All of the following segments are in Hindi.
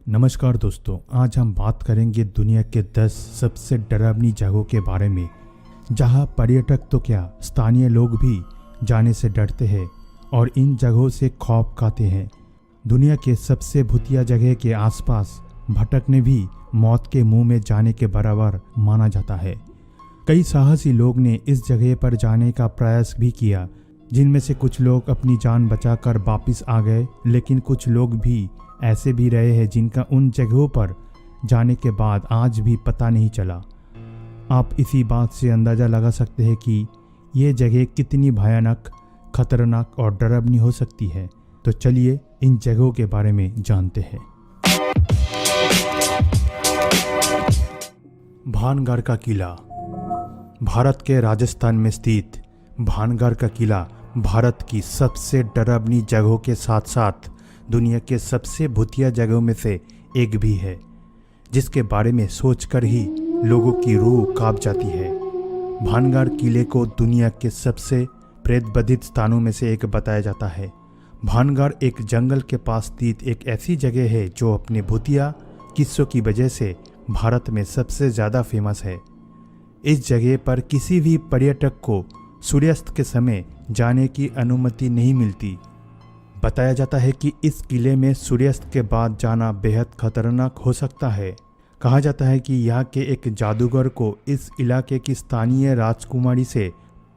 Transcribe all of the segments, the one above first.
नमस्कार दोस्तों, आज हम बात करेंगे दुनिया के 10 सबसे डरावनी जगहों के बारे में जहां पर्यटक तो क्या स्थानीय लोग भी जाने से डरते हैं और इन जगहों से खौफ खाते हैं। दुनिया के सबसे भूतिया जगह के आसपास भटकने भी मौत के मुंह में जाने के बराबर माना जाता है। कई साहसी लोग ने इस जगह पर जाने का प्रयास भी किया, जिनमें से कुछ लोग अपनी जान बचाकर वापस आ गए, लेकिन कुछ लोग भी ऐसे भी रहे हैं जिनका उन जगहों पर जाने के बाद आज भी पता नहीं चला। आप इसी बात से अंदाज़ा लगा सकते हैं कि ये जगह कितनी भयानक, खतरनाक और डरावनी हो सकती है। तो चलिए इन जगहों के बारे में जानते हैं। भानगढ़ का किला। भारत के राजस्थान में स्थित भानगढ़ का किला भारत की सबसे डरावनी जगहों के साथ साथ दुनिया के सबसे भूतिया जगहों में से एक भी है, जिसके बारे में सोचकर ही लोगों की रूह कांप जाती है। भानगढ़ किले को दुनिया के सबसे प्रेतबाधित स्थानों में से एक बताया जाता है। भानगढ़ एक जंगल के पास स्थित एक ऐसी जगह है जो अपने भूतिया किस्सों की वजह से भारत में सबसे ज़्यादा फेमस है। इस जगह पर किसी भी पर्यटक को सूर्यास्त के समय जाने की अनुमति नहीं मिलती। बताया जाता है कि इस किले में सूर्यास्त के बाद जाना बेहद खतरनाक हो सकता है। कहा जाता है कि यहाँ के एक जादूगर को इस इलाके की स्थानीय राजकुमारी से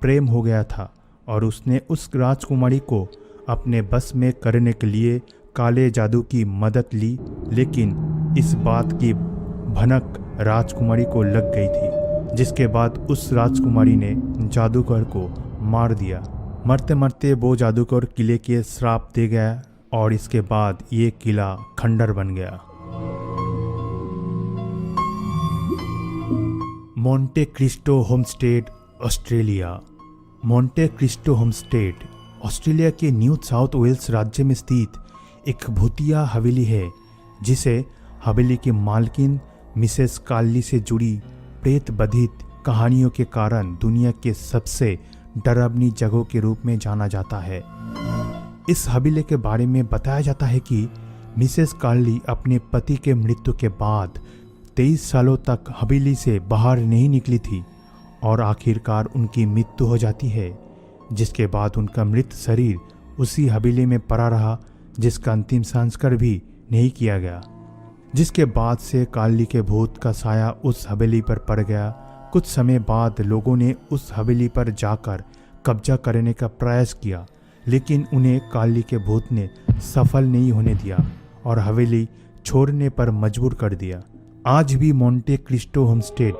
प्रेम हो गया था और उसने उस राजकुमारी को अपने बस में करने के लिए काले जादू की मदद ली, लेकिन इस बात की भनक राजकुमारी को लग गई थी, जिसके बाद उस राजकुमारी ने जादूगर को मार दिया। मरते मरते वो जादूगर किले के श्राप दे गया और इसके बाद ये किला खंडर बन गया। Monte Cristo homestead, Australia. Monte Cristo homestead Australia के न्यू साउथ वेल्स राज्य में स्थित एक भूतिया हवेली है, जिसे हवेली की मालकिन मिसेस कार्ली से जुड़ी प्रेतबाधित कहानियों के कारण दुनिया के सबसे डरावनी जगहों के रूप में जाना जाता है। इस हवेली के बारे में बताया जाता है कि मिसेस कार्ली अपने पति के मृत्यु के बाद 23 सालों तक हवेली से बाहर नहीं निकली थी और आखिरकार उनकी मृत्यु हो जाती है, जिसके बाद उनका मृत शरीर उसी हवेली में पड़ा रहा, जिसका अंतिम संस्कार भी नहीं किया गया। जिसके बाद से कार्ली के भूत का साया उस हवेली पर पड़ गया। कुछ समय बाद लोगों ने उस हवेली पर जाकर कब्जा करने का प्रयास किया, लेकिन उन्हें कार्ली के भूत ने सफल नहीं होने दिया और हवेली छोड़ने पर मजबूर कर दिया। आज भी मोंटे क्रिस्टो होमस्टेड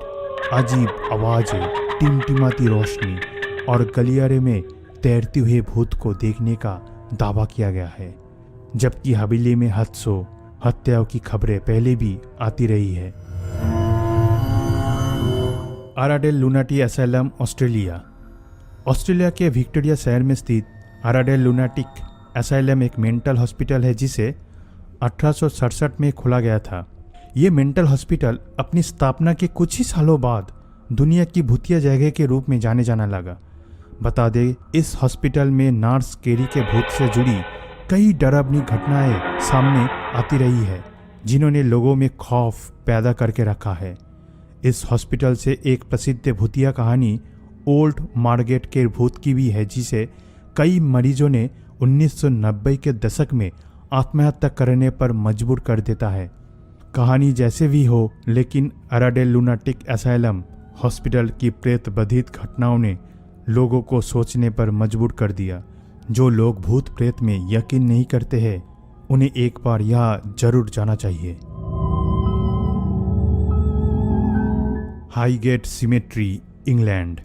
अजीब आवाज़ें, टिमटिमाती रोशनी और गलियारे में तैरते हुए भूत को देखने का दावा किया गया है, जबकि हवेली में हादसों, हत्याओं की खबरें पहले भी आती रही है। आराडेल लुनाटी एसाइलम, ऑस्ट्रेलिया। ऑस्ट्रेलिया के विक्टोरिया शहर में स्थित आराडेल लुनाटिक एसाइलम एक मेंटल हॉस्पिटल है, जिसे 1867 में खोला गया था। ये मेंटल हॉस्पिटल अपनी स्थापना के कुछ ही सालों बाद दुनिया की भूतिया जगह के रूप में जाने जाना लगा। बता दें, इस हॉस्पिटल में नर्स केरी के भूत से जुड़ी कई डरावनी घटनाएं सामने आती रही है, जिन्होंने लोगों में खौफ पैदा करके रखा है। इस हॉस्पिटल से एक प्रसिद्ध भूतिया कहानी ओल्ड मार्गेट के भूत की भी है, जिसे कई मरीजों ने 1990 के दशक में आत्महत्या करने पर मजबूर कर देता है। कहानी जैसे भी हो, लेकिन आराडेल लुनाटिक एसाइलम हॉस्पिटल की प्रेतबाधित घटनाओं ने लोगों को सोचने पर मजबूर कर दिया। जो लोग भूत प्रेत में यकीन नहीं करते हैं, उन्हें एक बार यहाँ जरूर जाना चाहिए। Highgate symmetry, England.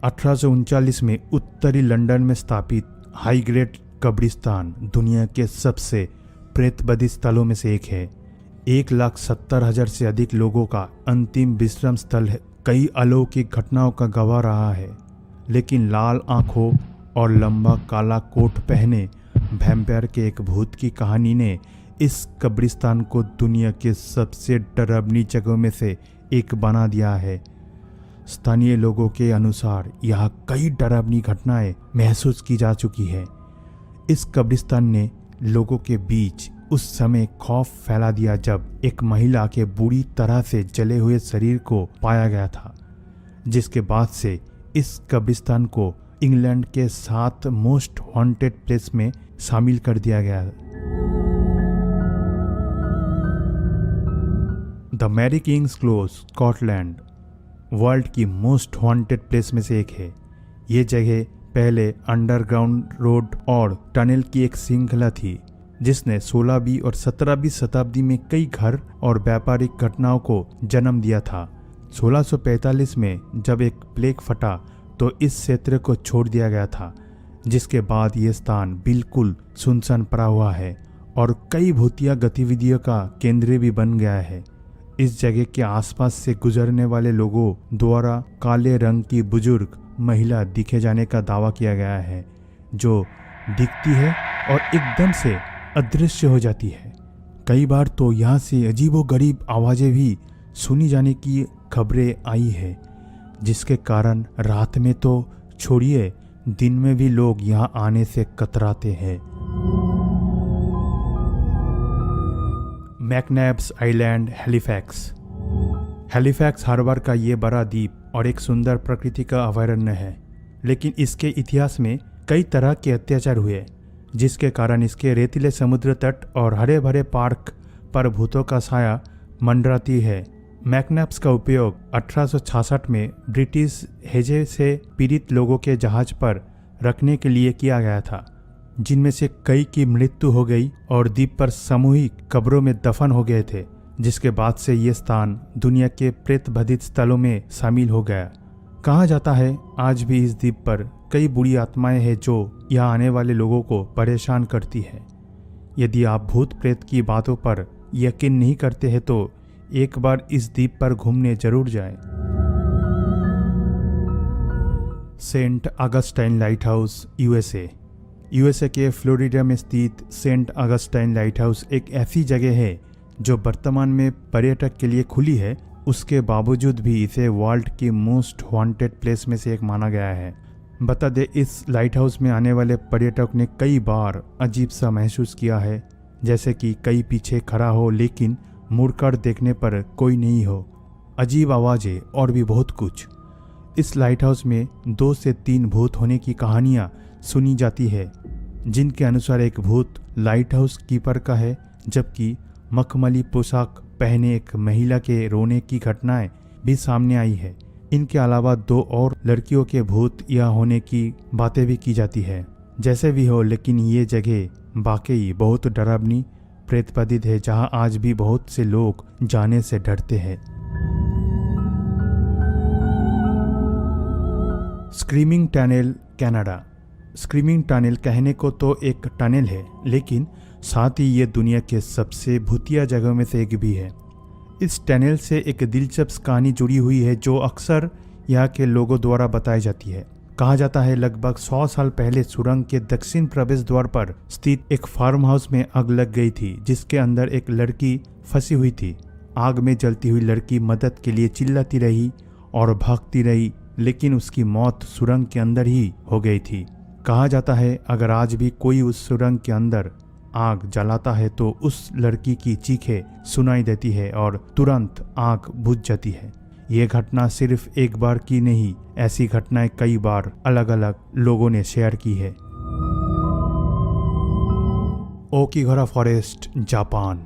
1839 में उत्तरी लंदन में स्थापित हाईगेट कब्रिस्तान दुनिया के सबसे प्रेतबाधित स्थलों में से एक है। 1,70,000 से अधिक लोगों का अंतिम विश्राम स्थल है। कई अलौकिक घटनाओं का गवाह रहा है, लेकिन लाल आंखों और लंबा काला कोट पहने वैम्पायर के एक भूत की कहानी ने इस कब्रिस्तान को दुनिया के सबसे डरावनी जगहों में से एक बना दिया है। स्थानीय लोगों के अनुसार यहाँ कई डरावनी घटनाएं महसूस की जा चुकी है। इस कब्रिस्तान ने लोगों के बीच उस समय खौफ फैला दिया जब एक महिला के बुरी तरह से जले हुए शरीर को पाया गया था, जिसके बाद से इस कब्रिस्तान को इंग्लैंड के 7 मोस्ट हॉन्टेड प्लेस में शामिल कर दिया गया। The Mary King's Close, Scotland world की मोस्ट हॉन्टेड प्लेस में से एक है। ये जगह पहले अंडरग्राउंड रोड और टनल की एक श्रृंखला थी, जिसने 16वीं और 17वीं शताब्दी में कई घर और व्यापारिक घटनाओं को जन्म दिया था। 1645 में जब एक प्लेग फटा तो इस क्षेत्र को छोड़ दिया गया था, जिसके बाद ये स्थान बिल्कुल सुनसान पड़ा हुआ है और कई भूतिया गतिविधियों का केंद्र भी बन गया है। इस जगह के आसपास से गुजरने वाले लोगों द्वारा काले रंग की बुजुर्ग महिला दिखे जाने का दावा किया गया है, जो दिखती है और एकदम से अदृश्य हो जाती है। कई बार तो यहाँ से अजीबोगरीब आवाज़ें भी सुनी जाने की खबरें आई है, जिसके कारण रात में तो छोड़िए, दिन में भी लोग यहाँ आने से कतराते हैं। मैकनैब्स आइलैंड, हैलिफैक्स। हैलिफैक्स हार्बर का ये बड़ा द्वीप और एक सुंदर प्रकृति का अभयारण्य है, लेकिन इसके इतिहास में कई तरह के अत्याचार हुए, जिसके कारण इसके रेतीले समुद्र तट और हरे भरे पार्क पर भूतों का साया मंडराती है। मैकनैब्स का उपयोग 1866 में ब्रिटिश हैजे से पीड़ित लोगों के जहाज पर रखने के लिए किया गया था, जिनमें से कई की मृत्यु हो गई और द्वीप पर सामूहिक कब्रों में दफन हो गए थे, जिसके बाद से ये स्थान दुनिया के प्रेत बाधित स्थलों में शामिल हो गया। कहा जाता है आज भी इस द्वीप पर कई बुरी आत्माएं हैं जो यहाँ आने वाले लोगों को परेशान करती है। यदि आप भूत प्रेत की बातों पर यकीन नहीं करते हैं तो एक बार इस द्वीप पर घूमने जरूर जाएं। Saint Augustine lighthouse, USA के फ्लोरिडा में स्थित सेंट ऑगस्टाइन लाइट हाउस एक ऐसी जगह है जो वर्तमान में पर्यटक के लिए खुली है। उसके बावजूद भी इसे वर्ल्ड की मोस्ट हॉन्टेड प्लेस में से एक माना गया है। बता दे, इस लाइट हाउस में आने वाले पर्यटक ने कई बार अजीब सा महसूस किया है, जैसे कि कई पीछे खड़ा हो लेकिन मुड़कर देखने पर कोई नहीं हो, अजीब आवाज़ें और भी बहुत कुछ। इस लाइट हाउस में 2 से 3 भूत होने की कहानियाँ सुनी जाती है, जिनके अनुसार एक भूत लाइट हाउस कीपर का है, जबकि मखमली पोशाक पहने एक महिला के रोने की घटनाएं भी सामने आई है। इनके अलावा 2 और लड़कियों के भूत या होने की बातें भी की जाती है। जैसे भी हो, लेकिन ये जगह वाकई बहुत डरावनी प्रेतबाधित है, जहां आज भी बहुत से लोग जाने से डरते हैं। Screaming tunnel, Canada. Screaming tunnel कहने को तो एक टनल है, लेकिन साथ ही ये दुनिया के सबसे भूतिया जगहों में से एक भी है। इस टनल से एक दिलचस्प कहानी जुड़ी हुई है जो अक्सर यहाँ के लोगों द्वारा बताई जाती है। कहा जाता है लगभग 100 साल पहले सुरंग के दक्षिण प्रवेश द्वार पर स्थित एक फार्म हाउस में आग लग गई थी, जिसके अंदर एक लड़की फंसी हुई थी। आग में जलती हुई लड़की मदद के लिए चिल्लाती रही और भागती रही, लेकिन उसकी मौत सुरंग के अंदर ही हो गई थी। कहा जाता है अगर आज भी कोई उस सुरंग के अंदर आग जलाता है तो उस लड़की की चीखें सुनाई देती है और तुरंत आग बुझ जाती है। ये घटना सिर्फ एक बार की नहीं, ऐसी घटनाएं कई बार अलग अलग लोगों ने शेयर की है। ओकिगारा फॉरेस्ट, जापान।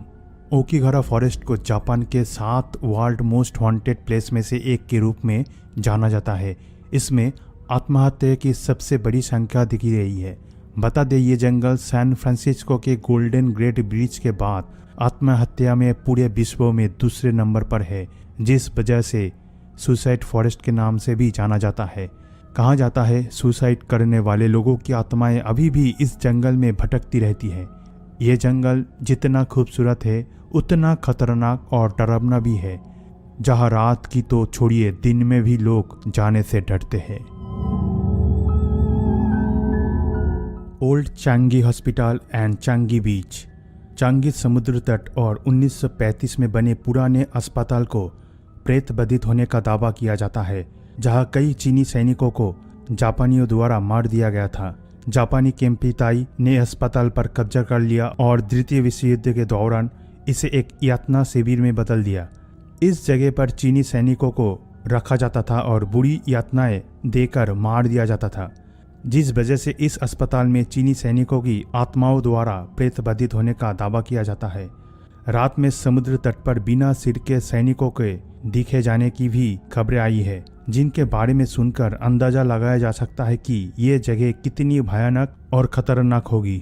ओकिगारा फॉरेस्ट को जापान के 7 वर्ल्ड मोस्ट हॉन्टेड प्लेस में से एक के रूप में जाना जाता है। इसमें आत्महत्या की सबसे बड़ी संख्या दिखी रही है। बता दें ये जंगल सैन फ्रांसिस्को के गोल्डन ग्रेट ब्रिज के बाद आत्महत्या में पूरे विश्व में दूसरे नंबर पर है, जिस वजह से सुसाइड फॉरेस्ट के नाम से भी जाना जाता है। कहा जाता है सुसाइड करने वाले लोगों की आत्माएं अभी भी इस जंगल में भटकती रहती है। ये जंगल जितना खूबसूरत है उतना खतरनाक और डरावना भी है, जहां रात की तो छोड़िए दिन में भी लोग जाने से डरते हैं। Old Changi hospital and Changi beach. Changi समुद्र तट और 1935 में बने पुराने अस्पताल को प्रेत बाधित होने का दावा किया जाता है, जहां कई चीनी सैनिकों को जापानियों द्वारा मार दिया गया था, जापानी केम्पिताई ने अस्पताल पर कब्जा कर लिया और द्वितीय विश्व युद्ध के दौरान इसे एक यातना शिविर में बदल दिया। इस जगह पर चीनी सैनिकों को रखा जाता था और बुरी यातनाएं देकर मार दिया जाता था, जिस वजह से इस अस्पताल में चीनी सैनिकों की आत्माओं द्वारा प्रेत बाधित होने का दावा किया जाता है। रात में समुद्र तट पर बिना सिर के सैनिकों के दिखे जाने की भी खबरें आई है, जिनके बारे में सुनकर अंदाजा लगाया जा सकता है कि ये जगह कितनी भयानक और खतरनाक होगी।